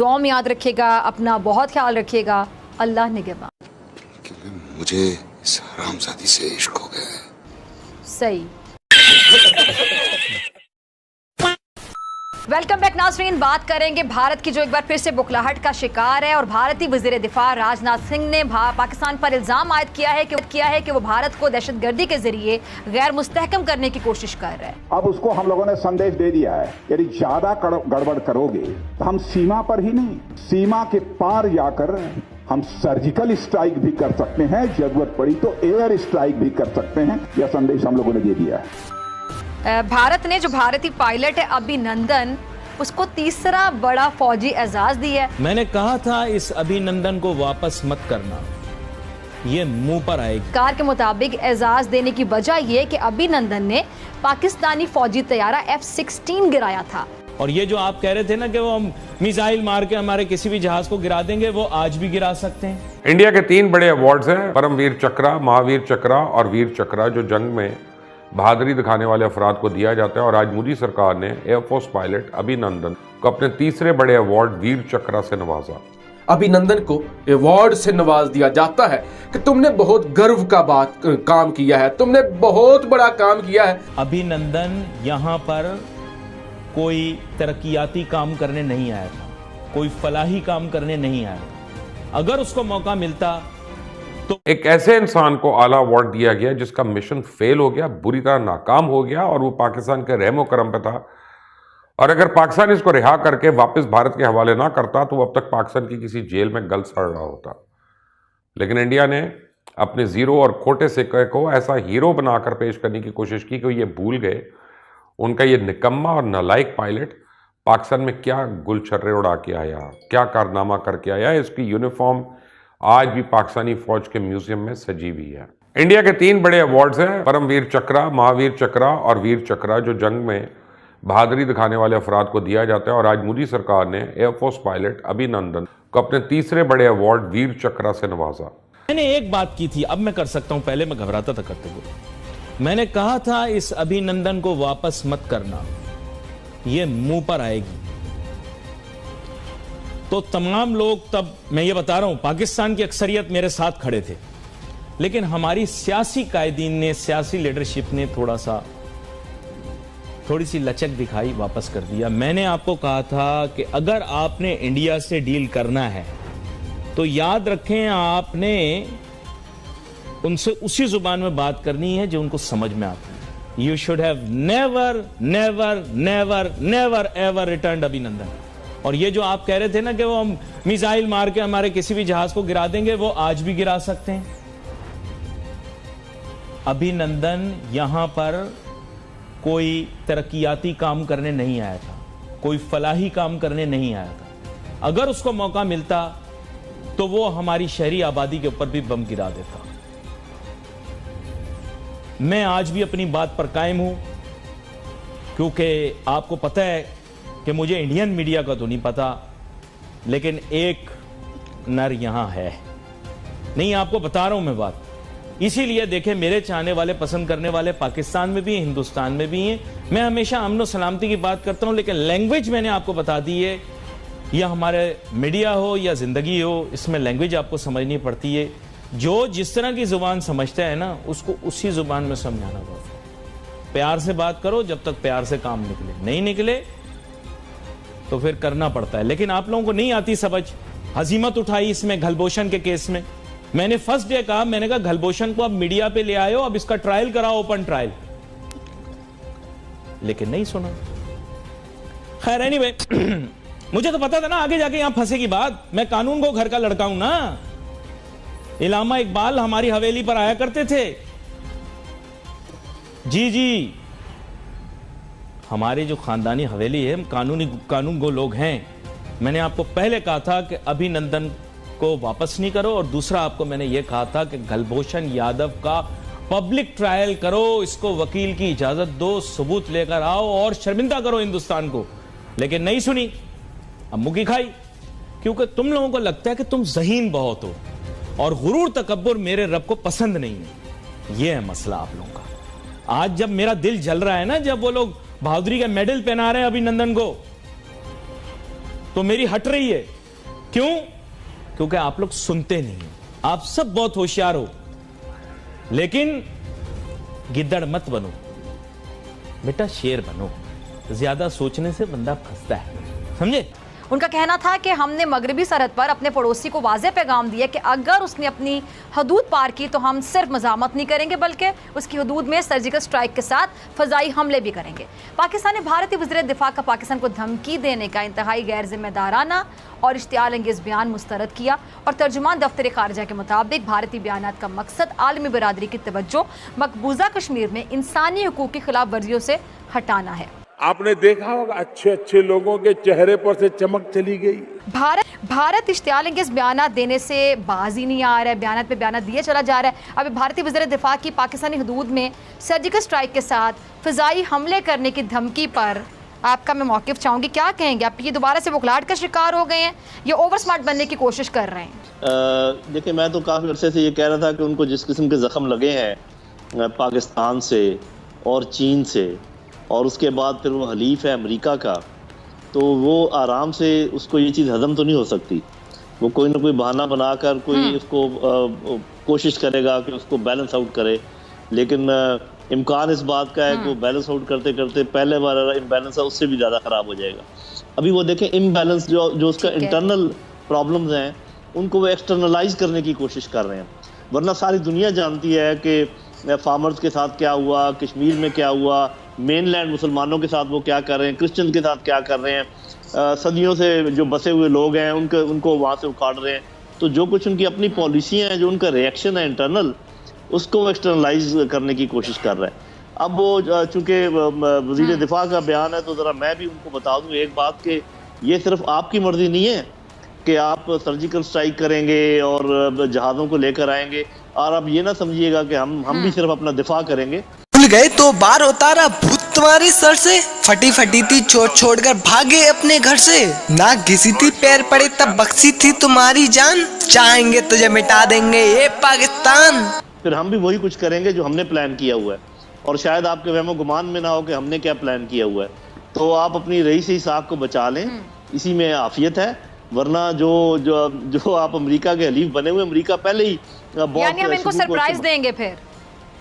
दुआ में याद रखिएगा, अपना बहुत ख्याल रखिएगा। अल्लाह निगहबान। मुझे इस हरामजादी से इश्क हो गया है। सही। वेलकम बैक नाज़रीन। बात करेंगे भारत की, जो एक बार फिर से बुखलाहट का शिकार है। और भारतीय वज़ीर दिफा राजनाथ सिंह ने पाकिस्तान पर इल्ज़ाम आयद किया है कि वो भारत को दहशतगर्दी के जरिए गैर मुस्तहकम करने की कोशिश कर रहा है। अब उसको हम लोगों ने संदेश दे दिया है, यदि ज्यादा गड़बड़ करोगे तो हम सीमा पर ही नहीं, सीमा के पार जाकर हम सर्जिकल स्ट्राइक भी कर सकते हैं, जरूरत पड़ी तो एयर स्ट्राइक भी कर सकते हैं। यह संदेश हम लोगों ने दे दिया है। भारत ने जो भारतीय पायलट है अभिनंदन, उसको तीसरा बड़ा फौजी एजाज दिया है। मैंने कहा था इस अभिनंदन को वापस मत करना, ये मुंह पर आएगी। कार के मुताबिक एजाज देने की वजह यह कि अभिनंदन ने पाकिस्तानी फौजी तैयारा F-16 गिराया था। और ये जो आप कह रहे थे ना कि वो हम मिसाइल मार के हमारे किसी भी जहाज को गिरा देंगे, वो आज भी गिरा सकते हैं। इंडिया के 3 बड़े अवार्ड्स हैं, परमवीर चक्रा, महावीर चक्रा और वीर चक्रा, जो जंग में बहादुरी दिखाने वाले अफराद को दिया जाता है। और आज मोदी सरकार ने एयरफोर्स पायलट अभिनंदन को अपने तीसरे बड़े अवार्ड वीर चक्रा से नवाजा। अभिनंदन को अवार्ड से नवाज दिया जाता है कि तुमने बहुत गर्व का काम किया है, तुमने बहुत बड़ा काम किया है। अभिनंदन यहाँ पर कोई तरक्याती काम करने नहीं आया था, कोई फलाही काम करने नहीं आया था। अगर उसको मौका मिलता तो एक ऐसे इंसान को आला अवार्ड दिया गया जिसका मिशन फेल हो गया, बुरी तरह नाकाम हो गया, और वो पाकिस्तान के रहमो करम पे था। और अगर पाकिस्तान इसको रिहा करके वापस भारत के हवाले ना करता तो वो अब तक पाकिस्तान की किसी जेल में गल सड़ रहा होता। लेकिन इंडिया ने अपने जीरो और खोटे सिक्के को ऐसा हीरो बनाकर पेश करने की कोशिश की कि ये भूल गए उनका ये निकम्मा और नालायक पायलट पाकिस्तान में क्या गुलछर्रे उड़ा के आया, क्या कारनामा करके आया। इसकी यूनिफॉर्म आज भी पाकिस्तानी फौज के म्यूजियम में सजी हुई है। इंडिया के 3 बड़े अवार्ड्स हैं, परमवीर चक्रा, महावीर चक्रा और वीर चक्रा, जो जंग में बहादुरी दिखाने वाले अफराद को दिया जाता है। और आज मोदी सरकार ने एयरफोर्स पायलट अभिनंदन को अपने तीसरे बड़े अवार्ड वीर चक्रा से नवाजा। मैंने एक बात की थी, अब मैं कर सकता हूं, पहले मैं घबराता था करते हुए। मैंने कहा था इस अभिनंदन को वापस मत करना, ये मुंह पर आएगी। तो तमाम लोग, तब मैं ये बता रहा हूं, पाकिस्तान की अक्सरियत मेरे साथ खड़े थे, लेकिन हमारी सियासी कायदीन ने, सियासी लीडरशिप ने थोड़ी सी लचक दिखाई, वापस कर दिया। मैंने आपको कहा था कि अगर आपने इंडिया से डील करना है तो याद रखें आपने उनसे उसी जुबान में बात करनी है जो उनको समझ में आती है। You should have never never never never ever return अभिनंदन। और ये जो आप कह रहे थे ना कि वो हम मिसाइल मार के हमारे किसी भी जहाज को गिरा देंगे, वो आज भी गिरा सकते हैं। अभिनंदन यहां पर कोई तरक्याती काम करने नहीं आया था, कोई फलाही काम करने नहीं आया था। अगर उसको मौका मिलता तो वो हमारी शहरी आबादी के ऊपर भी बम गिरा देता। मैं आज भी अपनी बात पर कायम हूं, क्योंकि आपको पता है कि मुझे इंडियन मीडिया का तो नहीं पता, लेकिन एक नर यहां है। नहीं, आपको बता रहा हूं मैं बात। इसीलिए देखें, मेरे चाहने वाले, पसंद करने वाले पाकिस्तान में भी हैं, हिंदुस्तान में भी हैं। मैं हमेशा अमन और सलामती की बात करता हूं, लेकिन लैंग्वेज मैंने आपको बता दी है। या हमारे मीडिया हो या जिंदगी हो, इसमें लैंग्वेज आपको समझनी पड़ती है। जो जिस तरह की जुबान समझता है ना, उसको उसी जुबान में समझाना पड़ता है। प्यार से बात करो, जब तक प्यार से काम निकले, नहीं निकले तो फिर करना पड़ता है। लेकिन आप लोगों को नहीं आती समझ। हजीमत उठाई इसमें घलभूषण के केस में। मैंने फर्स्ट डे कहा, मैंने कहा घलभूषण को अब मीडिया पे ले आयो, अब इसका ट्रायल कराओ, ओपन ट्रायल। लेकिन नहीं सुना। खैर एनीवे, मुझे तो पता था ना आगे जाके यहां फंसेगी बात। मैं कानून को घर का लड़का हूं ना। इलामा इकबाल हमारी हवेली पर आया करते थे। जी, हमारी जो खानदानी हवेली है, कानून गो लोग हैं। मैंने आपको पहले कहा था कि अभिनंदन को वापस नहीं करो, और दूसरा आपको मैंने यह कहा था कि घलभूषण यादव का पब्लिक ट्रायल करो, इसको वकील की इजाजत दो, सबूत लेकर आओ और शर्मिंदा करो हिंदुस्तान को। लेकिन नहीं सुनी, अब मुकी खाई, क्योंकि तुम लोगों को लगता है कि तुम ज़हीन बहुत हो, और गुरूर तकब्बुर मेरे रब को पसंद नहीं है। यह है मसला आप लोगों का। आज जब मेरा दिल जल रहा है ना, जब वो लोग बहादुरी का मेडल पहना रहे हैं अभिनंदन को, तो मेरी हट रही है। क्यों? क्योंकि आप लोग सुनते नहीं हो। आप सब बहुत होशियार हो, लेकिन गिद्दड़ मत बनो बेटा, शेर बनो। ज्यादा सोचने से बंदा फंसता है, समझे? उनका कहना था कि हमने मगरबी सरहद पर अपने पड़ोसी को वाज़ेह पैगाम दिया कि अगर उसने अपनी हदूद पार की तो हम सिर्फ मज़ामत नहीं करेंगे बल्कि उसकी हदूद में सर्जिकल स्ट्राइक के साथ फ़ज़ाई हमले भी करेंगे। पाकिस्तान ने भारतीय वज़ीर दिफा का पाकिस्तान को धमकी देने का इंतहाई गैर जिम्मेदाराना और इश्तियाल अंगेज़ बयान मुस्तरद किया। और तर्जुमान दफ्तर खारजा के मुताबिक भारतीय बयानात का मकसद आलमी बरादरी की तवज्जो मकबूजा कश्मीर में इंसानी हकूक़ की खिलाफ वर्जियों से हटाना है। आपने देखा होगा अच्छे अच्छे लोगों के चेहरे पर से चमक चली गई। भारत इश्तियाल अंगेज़ बयानात देने से बाज ही नहीं आ रहा है, बयानात पे बयानात दिए चला जा रहा है। अभी भारतीय वज़ीर दिफा की पाकिस्तानी हदूद में सर्जिकल स्ट्राइक के साथ फ़िज़ाई हमले करने की धमकी पर आपका मैं मौक़िफ़ चाहूँगी, क्या कहेंगे आप? ये दोबारा से बुखलाहट का शिकार हो गए हैं या ओवर स्मार्ट बनने की कोशिश कर रहे हैं? देखिए, मैं तो काफ़ी अर्से से ये कह रहा था कि उनको जिस किस्म के ज़ख्म लगे हैं पाकिस्तान से और चीन से, और उसके बाद फिर वो हलीफ है अमेरिका का, तो वो आराम से उसको ये चीज़ हज़म तो नहीं हो सकती। वो कोई ना कोई बहाना बनाकर कोई उसको कोशिश करेगा कि उसको बैलेंस आउट करे, लेकिन इम्कान इस बात का है कि वो बैलेंस आउट करते करते पहले बार इम्बैलेंस है उससे भी ज़्यादा ख़राब हो जाएगा। अभी वो देखें, इम्बैलेंस जो उसका इंटरनल प्रॉब्लम्स हैं उनको वो एक्सटर्नलाइज करने की कोशिश कर रहे हैं। वरना सारी दुनिया जानती है कि फार्मर्स के साथ क्या हुआ, कश्मीर में क्या हुआ, मेनलैंड मुसलमानों के साथ वो क्या कर रहे हैं, क्रिश्चियन के साथ क्या कर रहे हैं, सदियों से जो बसे हुए लोग हैं उनको वहाँ से उखाड़ रहे हैं। तो जो कुछ उनकी अपनी पॉलिसियाँ हैं, जो उनका रिएक्शन है इंटरनल, उसको एक्सटर्नलाइज करने की कोशिश कर रहा है। अब वो चूँकि वज़ीर दिफा का बयान है तो ज़रा मैं भी उनको बता दूँ एक बात कि ये सिर्फ आपकी मर्ज़ी नहीं है कि आप सर्जिकल स्ट्राइक करेंगे और जहाज़ों को लेकर आएंगे, और आप ये ना समझिएगा कि हम भी सिर्फ अपना दिफा करेंगे। भूल गए तो बार उतारा भूत तुम्हारी सर से, फटी फटी थी छोड़ कर भागे अपने घर से, ना घिसी थी पैर पड़े तब बख्शी थी तुम्हारी जान, चाहेंगे तुझे मिटा देंगे ये पाकिस्तान। फिर हम भी वही कुछ करेंगे जो हमने प्लान किया हुआ है, और शायद आपके वहमो गुमान में ना हो कि हमने क्या प्लान किया हुआ है। तो आप अपनी रईस साहब को बचा लें, इसी में आफियत है। वरना जो आप अमेरिका के हलीफ बने हुए, अमेरिका पहले ही यानी हम इनको सरप्राइज देंगे, फिर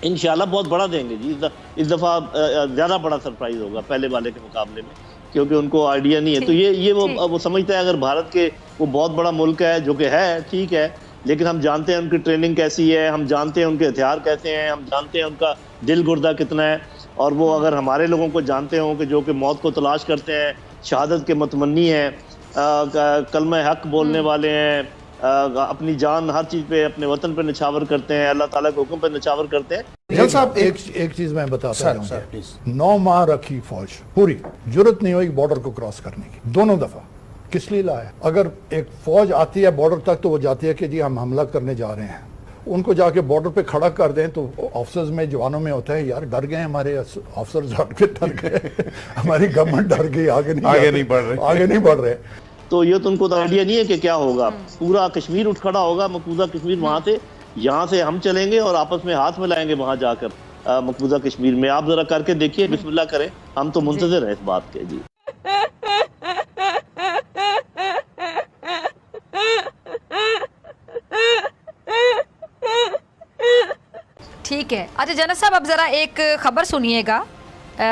इंशाल्लाह बहुत बड़ा देंगे जी। इस दफ़ा ज़्यादा बड़ा सरप्राइज होगा पहले वाले के मुकाबले में, क्योंकि उनको आइडिया नहीं है। तो ये वो समझता है अगर भारत के वो बहुत बड़ा मुल्क है, जो कि है, ठीक है, लेकिन हम जानते हैं उनकी ट्रेनिंग कैसी है, हम जानते हैं उनके हथियार कैसे हैं, हम जानते हैं उनका दिल गुर्दा कितना है। और वो अगर हमारे लोगों को जानते हों कि जो कि मौत को तलाश करते हैं, शहादत के मतमन्नी हैं, कलमा हक बोलने वाले हैं, अपनी जान हर चीज़ पे अपने वतन पे निछावर करते हैं, अल्लाह ताला के हुक्म पे निछावर करते हैं। साहब एक चीज मैं बताता हूँ, 9 माह रखी फौज, पूरी जरूरत नहीं हुई बॉर्डर को क्रॉस करने की, दोनों दफा। किस लिए लाया? अगर एक फौज आती है बॉर्डर तक तो वो जाती है कि जी हम हमला करने जा रहे हैं, उनको जाके बॉर्डर पे खड़ा कर दें तो ऑफिसर्स में, जवानों में होता है यार डर गए हमारे ऑफिसर्स, डर गए हमारी गवर्नमेंट डर गई, आगे नहीं बढ़ रहे। तो ये तो उनको तो आइडिया नहीं है कि क्या होगा। पूरा कश्मीर उठ खड़ा होगा, मकबूजा कश्मीर, वहां से यहाँ से हम चलेंगे और आपस में हाथ मिलाएंगे वहां जाकर मकबूजा कश्मीर में। आप जरा करके देखिए, बिस्मिल्लाह करें, हम तो मुंतज़िर हैं इस बात के जी। ठीक है। अच्छा जनरल साहब, अब जरा एक खबर सुनिएगा।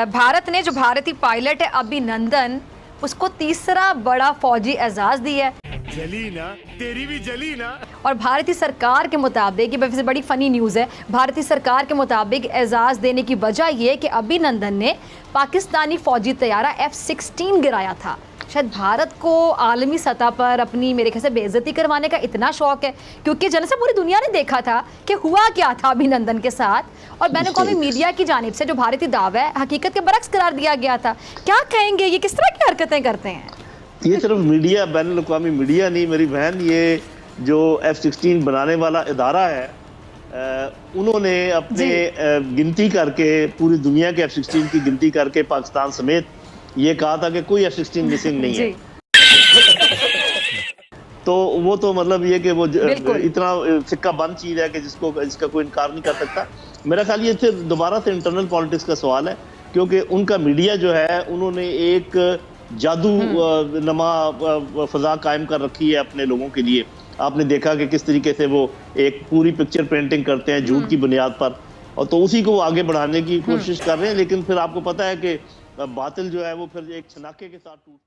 भारत ने जो भारतीय पायलट है अभिनंदन, उसको तीसरा बड़ा फौजी एजाज दिया है। जली ना, तेरी भी जली ना। और भारतीय सरकार के मुताबिक, ये वैसे बड़ी फनी न्यूज़ है, भारतीय सरकार के मुताबिक एजाज देने की वजह ये कि अभिनंदन ने पाकिस्तानी फौजी तैयारा F-16 गिराया था। शायद भारत को आलमी सतह पर अपनी, मेरे ख्याल से, बेइज्जती करवाने का इतना शौक है, क्योंकि जनरल साहब पूरी दुनिया ने देखा था कि हुआ क्या था अभिनंदन के साथ, और बैनुल-अक़वामी मीडिया की जानिब से जो भारतीय दावा है हकीकत के बरक्स करार दिया गया था। क्या कहेंगे, ये किस तरह की हरकतें करते हैं? ये सिर्फ मीडिया, बैनुल-अक़वामी मीडिया नहीं मेरी बहन, ये जो F-16 बनाने वाला इदारा है, उन्होंने अपने गिनती करके, पूरी दुनिया के F-16 की गिनती करके पाकिस्तान समेत ये कहा था कि कोई F-16 मिसिंग नहीं है। तो वो तो मतलब ये कि वो इतना सिक्का बंद चीज है कि जिसका कोई इनकार नहीं कर सकता। मेरा ख्याल ये फिर दोबारा से इंटरनल पॉलिटिक्स का सवाल है, क्योंकि उनका मीडिया जो है, उन्होंने एक जादू नमा फजा कायम कर रखी है अपने लोगों के लिए। आपने देखा कि किस तरीके से वो एक पूरी पिक्चर पेंटिंग करते हैं झूठ की बुनियाद पर, और तो उसी को वो आगे बढ़ाने की कोशिश कर रहे हैं। लेकिन फिर आपको पता है कि बातिल जो है वो फिर एक छनाके के साथ टूटता है।